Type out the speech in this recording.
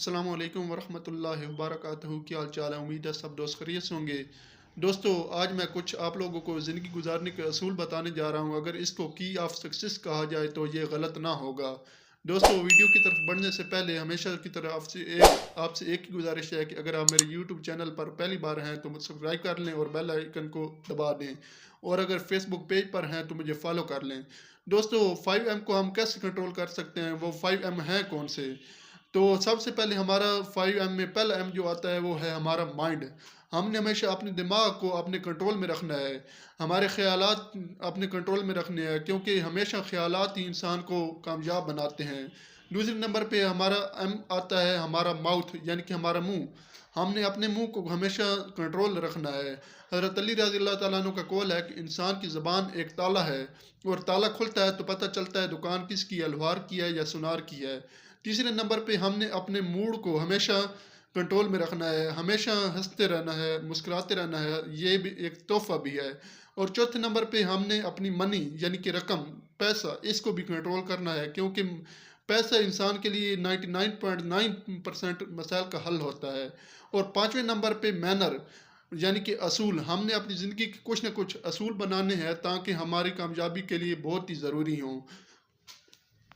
अस्सलाम वालेकुम वरहमतुल्लाहि वबरकातुहू। क्या हाल चाल है? उम्मीद है सब दोस्त खैरियत से होंगे। दोस्तों, आज मैं कुछ आप लोगों को ज़िंदगी गुजारने के असूल बताने जा रहा हूँ। अगर इसको की ऑफ सक्सेस कहा जाए तो ये गलत ना होगा। दोस्तों, वीडियो की तरफ बढ़ने से पहले हमेशा की तरह आपसे एक ही गुजारिश है कि अगर आप मेरे यूट्यूब चैनल पर पहली बार हैं तो मुझे सब्सक्राइब कर लें और बेल आइकन को दबा दें, और अगर फेसबुक पेज पर हैं तो मुझे फॉलो कर लें। दोस्तों, 5M को हम कैसे कंट्रोल कर सकते हैं? वो 5M हैं कौन से? तो सबसे पहले हमारा 5M में पहला M जो आता है वो है हमारा माइंड। हमने हमेशा अपने दिमाग को अपने कंट्रोल में रखना है, हमारे ख़यालात अपने कंट्रोल में रखने हैं, क्योंकि हमेशा ख़यालात ही इंसान को कामयाब बनाते हैं। दूसरे नंबर पे हमारा M आता है हमारा माउथ, यानी कि हमारा मुंह। हमने अपने मुंह को हमेशा कंट्रोल रखना है। हज़रत अली रज़ी अल्लाह तआला अन्हु का कौल है कि इंसान की ज़बान एक ताला है, और ताला खुलता है तो पता चलता है दुकान किसकी है, लोहार की है या सुनार की है। तीसरे नंबर पे हमने अपने मूड को हमेशा कंट्रोल में रखना है, हमेशा हंसते रहना है, मुस्कुराते रहना है, ये भी एक तोहफा भी है। और चौथे नंबर पे हमने अपनी मनी यानी कि रकम, पैसा, इसको भी कंट्रोल करना है, क्योंकि पैसा इंसान के लिए 99.9% मसाइल का हल होता है। और पाँचवें नंबर पे मैनर यानी कि असूल, हमने अपनी ज़िंदगी के कुछ ना कुछ असूल बनाने हैं ताकि हमारी कामयाबी के लिए बहुत ही ज़रूरी हों।